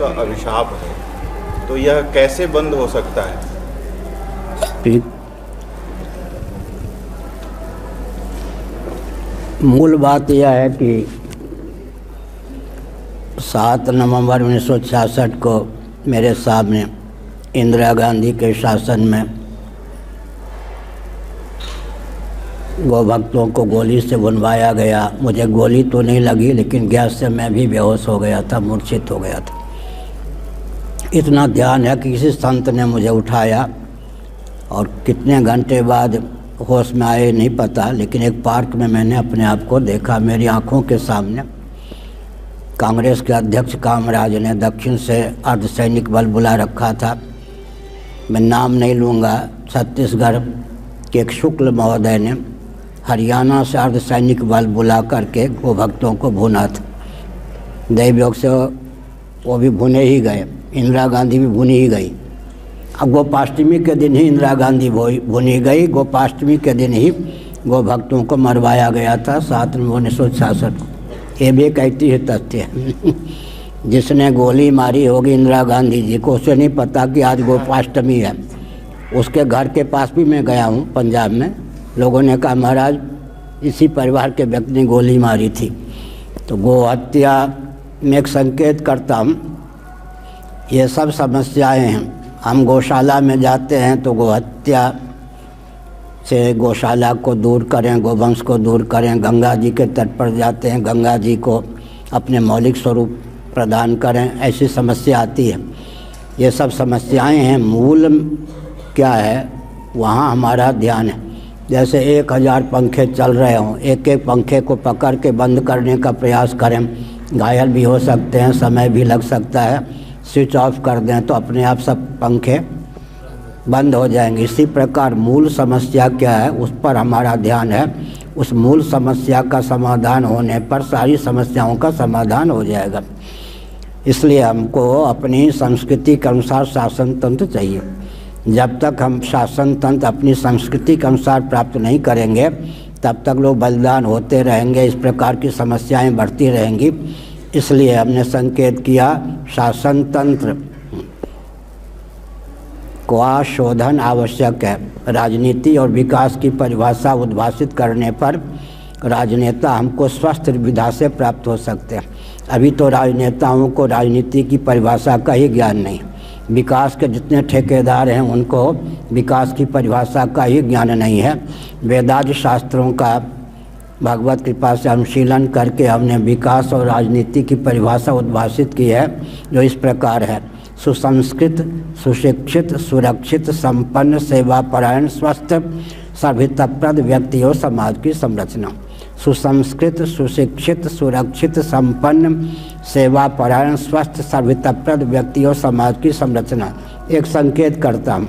का अभिशाप है, तो यह कैसे बंद हो सकता है? मूल बात यह है कि 7 नवंबर 1966 को मेरे सामने इंदिरा गांधी के शासन में गोभक्तों को गोली से भुनवाया गया। मुझे गोली तो नहीं लगी, लेकिन गैस से मैं भी बेहोश हो गया था, मूर्छित हो गया था। इतना ध्यान है कि किसी संत ने मुझे उठाया और कितने घंटे बाद होश में आए नहीं पता, लेकिन एक पार्क में मैंने अपने आप को देखा। मेरी आंखों के सामने कांग्रेस के अध्यक्ष कामराज ने दक्षिण से अर्धसैनिक बल बुला रखा था। मैं नाम नहीं लूँगा। छत्तीसगढ़ के एक शुक्ल महोदय ने हरियाणा से अर्धसैनिक बल बुला करके गोभक्तों को भुना था। दैवयोग से वो भी भुने ही गए, इंदिरा गांधी भी भुनी ही गई। अब गोपाष्टमी के दिन ही इंदिरा गांधी भुनी गई। गोपाष्टमी के दिन ही गोभक्तों को मरवाया गया था 7 नवंबर 1966 को। ये भी एक ऐतिहासिक तथ्य है। जिसने गोली मारी होगी इंदिरा गांधी जी को, उसे नहीं पता कि आज गोपाष्टमी है। उसके घर के पास भी मैं गया हूँ पंजाब में। लोगों ने कहा महाराज इसी परिवार के व्यक्ति ने गोली मारी थी। तो गो हत्या में एक संकेत करता हूँ, ये सब समस्याएं हैं। हम गौशाला में जाते हैं तो गोहत्या से गौशाला को दूर करें, गोवंश को दूर करें। गंगा जी के तट पर जाते हैं, गंगा जी को अपने मौलिक स्वरूप प्रदान करें, ऐसी समस्या आती है। ये सब समस्याएं हैं। मूल क्या है, वहाँ हमारा ध्यान है। जैसे 1000 पंखे चल रहे हों, एक एक पंखे को पकड़ के बंद करने का प्रयास करें। घायल भी हो सकते हैं, समय भी लग सकता है। स्विच ऑफ कर दें तो अपने आप सब पंखे बंद हो जाएंगे। इसी प्रकार मूल समस्या क्या है, उस पर हमारा ध्यान है। उस मूल समस्या का समाधान होने पर सारी समस्याओं का समाधान हो जाएगा। इसलिए हमको अपनी संस्कृति के अनुसार शासन तंत्र चाहिए। जब तक हम शासन तंत्र अपनी संस्कृति के अनुसार प्राप्त नहीं करेंगे, तब तक लोग बलिदान होते रहेंगे, इस प्रकार की समस्याएं बढ़ती रहेंगी। इसलिए हमने संकेत किया शासन तंत्र का शोधन आवश्यक है। राजनीति और विकास की परिभाषा उद्भाषित करने पर राजनेता हमको स्वस्थ विधा से प्राप्त हो सकते हैं। अभी तो राजनेताओं को राजनीति की परिभाषा का ही ज्ञान नहीं। विकास के जितने ठेकेदार हैं उनको विकास की परिभाषा का ही ज्ञान नहीं है। वेदांत शास्त्रों का भगवत कृपा से अनुशीलन करके हमने विकास और राजनीति की परिभाषा उद्भाषित की है, जो इस प्रकार है। सुसंस्कृत, सुशिक्षित, सुरक्षित, संपन्न, सेवापरायण, स्वस्थ, सभ्यताप्रद व्यक्ति और समाज की संरचना। सुसंस्कृत, सुशिक्षित, सुरक्षित, संपन्न, सेवापरायण, स्वस्थ, सभ्यताप्रद व्यक्ति और समाज की संरचना। एक संकेत करता हूँ,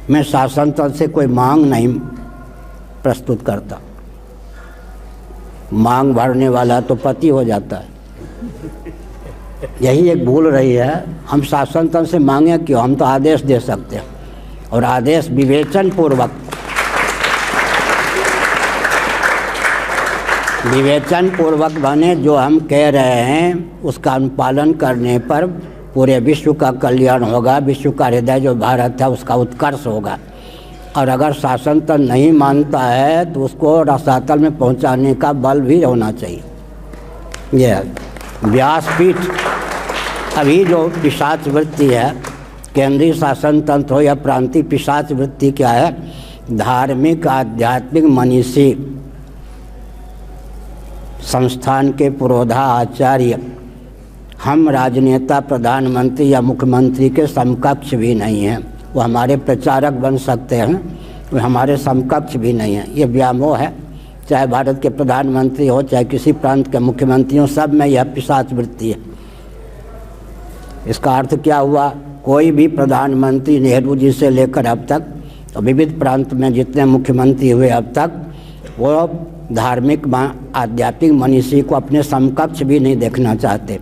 मैं शासन तंत्र से कोई मांग नहीं प्रस्तुत करता। मांग भरने वाला तो पति हो जाता है। यही एक भूल रही है। हम शासन तंत्र से मांगे क्यों, हम तो आदेश दे सकते हैं, और आदेश विवेचन पूर्वक बने। जो हम कह रहे हैं उसका अनुपालन करने पर पूरे विश्व का कल्याण होगा। विश्व का हृदय जो भारत है उसका उत्कर्ष होगा। और अगर शासन तंत्र नहीं मानता है तो उसको रसातल में पहुंचाने का बल भी होना चाहिए। यह व्यासपीठ अभी जो पिशाच वृत्ति है, केंद्रीय शासन तंत्र हो या प्रांतीय, पिशाच वृत्ति क्या है, धार्मिक आध्यात्मिक मनीषी संस्थान के पुरोधा आचार्य हम राजनेता, प्रधानमंत्री या मुख्यमंत्री के समकक्ष भी नहीं हैं। वो हमारे प्रचारक बन सकते हैं, वो हमारे समकक्ष भी नहीं हैं। ये व्यामोह है, चाहे भारत के प्रधानमंत्री हो, चाहे किसी प्रांत के मुख्यमंत्री हो, सब में यह पिशाच वृत्ति है। इसका अर्थ क्या हुआ, कोई भी प्रधानमंत्री नेहरू जी से लेकर अब तक, तो विविध प्रांत में जितने मुख्यमंत्री हुए अब तक, वो धार्मिक आध्यात्मिक मनीषी को अपने समकक्ष भी नहीं देखना चाहते,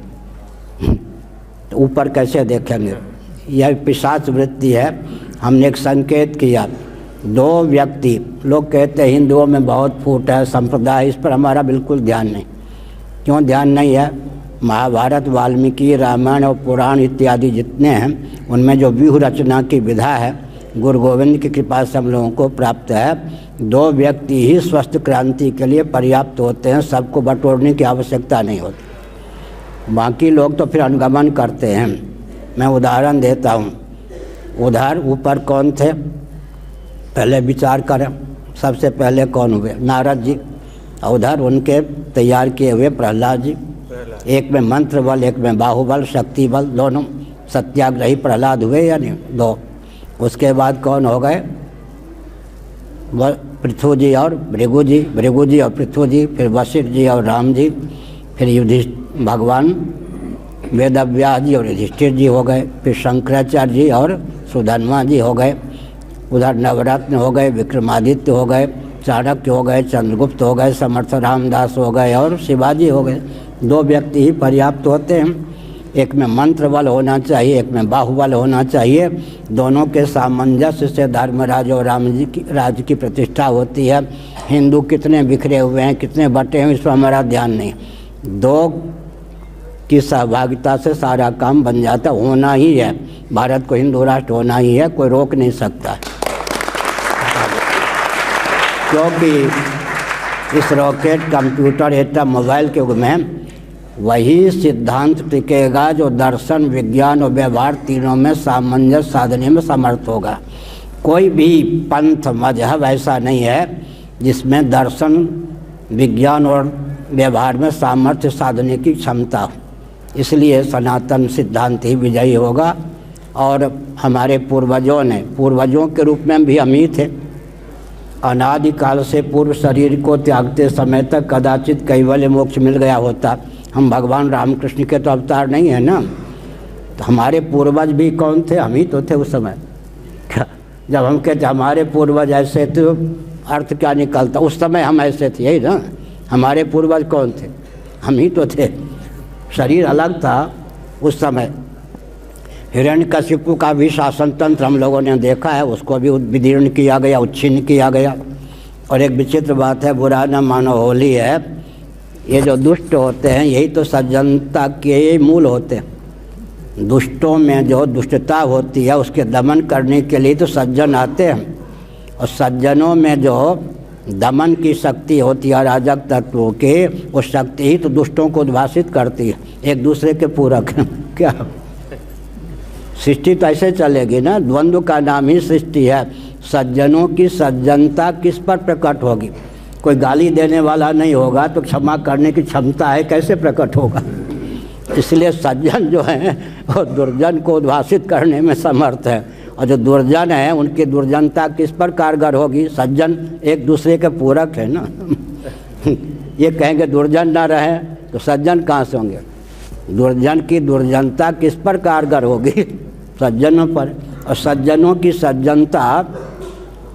तो ऊपर कैसे देखेंगे। यह पिशाच वृत्ति है। हमने एक संकेत किया, 2 व्यक्ति, लोग कहते हैं हिंदुओं में बहुत फूट है, संप्रदाय, इस पर हमारा बिल्कुल ध्यान नहीं। क्यों ध्यान नहीं है, महाभारत, वाल्मीकि, रामायण और पुराण इत्यादि जितने हैं उनमें जो व्यूह रचना की विधा है गुरु गोविंद की कृपा से हम लोगों को प्राप्त है। 2 व्यक्ति ही स्वस्थ क्रांति के लिए पर्याप्त होते हैं, सबको बटोरने की आवश्यकता नहीं होती। बाकी लोग तो फिर अनुगमन करते हैं। मैं उदाहरण देता हूँ। उधर ऊपर कौन थे, पहले विचार करें। सबसे पहले कौन हुए, नारद जी। और उधर उनके तैयार किए हुए प्रहलाद जी। एक में मंत्र बल, एक में बाहुबल, शक्ति बल, दोनों। सत्याग्रही प्रहलाद हुए या नहीं, 2। उसके बाद कौन हो गए, पृथु जी और भृगु जी, भृगु जी और पृथु जी, फिर वशिष्ठ जी और राम जी, फिर भगवान वेदव्यास जी और युधिष्ठिर जी हो गए, फिर शंकराचार्य जी और सुधन्वा जी हो गए। उधर नवरत्न हो गए, विक्रमादित्य हो गए, चाणक्य हो गए, चंद्रगुप्त हो गए, समर्थ रामदास हो गए और शिवाजी हो गए। 2 व्यक्ति ही पर्याप्त होते हैं। एक में मंत्र बल होना चाहिए, एक में बाहुबल होना चाहिए। दोनों के सामंजस्य से धर्मराज और राज की प्रतिष्ठा होती है। हिंदू कितने बिखरे हुए हैं, कितने बटे हैं, इस पर हमारा ध्यान नहीं। 2 की सहभागिता से सारा काम बन जाता, होना ही है। भारत को हिंदू राष्ट्र होना ही है, कोई रोक नहीं सकता। क्योंकि इस रॉकेट, कंप्यूटर, एटम, मोबाइल के युग में वही सिद्धांत टिकेगा जो दर्शन, विज्ञान और व्यवहार तीनों में सामंजस्य साधने में समर्थ होगा। कोई भी पंथ, मजहब ऐसा नहीं है जिसमें दर्शन, विज्ञान और व्यवहार में सामर्थ्य साधने की क्षमता हो। इसलिए सनातन सिद्धांत ही विजयी होगा। और हमारे पूर्वजों के रूप में भी हम ही थे। अनादिकाल से पूर्व शरीर को त्यागते समय तक कदाचित कैवल्य मोक्ष मिल गया होता। हम भगवान रामकृष्ण के तो अवतार नहीं है ना। तो हमारे पूर्वज भी कौन थे, हम ही तो थे उस समय। जब हम कहते हमारे पूर्वज ऐसे थे, अर्थ क्या निकलता, उस समय हम ऐसे थे, यही ना। हमारे पूर्वज कौन थे, हम ही तो थे। शरीर अलग था उस समय। हिरण्यकशिपु का भी शासन तंत्र हम लोगों ने देखा है, उसको भी विदीर्ण किया गया, उच्छिन्न किया गया। और एक विचित्र बात है, बुरा न मानो होली है। ये जो दुष्ट होते हैं यही तो सज्जनता के मूल होते हैं। दुष्टों में जो दुष्टता होती है उसके दमन करने के लिए तो सज्जन आते हैं। और सज्जनों में जो दमन की शक्ति होती है अराजक तत्वों के, वो शक्ति ही तो दुष्टों को उद्भासित करती है। एक दूसरे के पूरक क्या सृष्टि तो ऐसे चलेगी ना। द्वंद्व का नाम ही सृष्टि है। सज्जनों की सज्जनता किस पर प्रकट होगी। कोई गाली देने वाला नहीं होगा तो क्षमा करने की क्षमता है, कैसे प्रकट होगा। इसलिए सज्जन जो हैं वो दुर्जन को उद्भासित करने में समर्थ है। और जो दुर्जन है उनकी दुर्जनता किस पर कारगर होगी। सज्जन एक दूसरे के पूरक है ना। ये कहेंगे दुर्जन ना रहे तो सज्जन कहाँ से होंगे। दुर्जन की दुर्जनता किस पर कारगर होगी, सज्जनों पर। और सज्जनों की सज्जनता,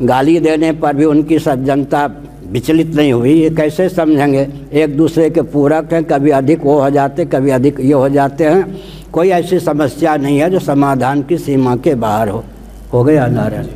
गाली देने पर भी उनकी सज्जनता विचलित नहीं हुई, ये कैसे समझेंगे। एक दूसरे के पूरक हैं, कभी अधिक वो हो जाते, कभी अधिक ये हो जाते हैं। कोई ऐसी समस्या नहीं है जो समाधान की सीमा के बाहर हो गया नारायण।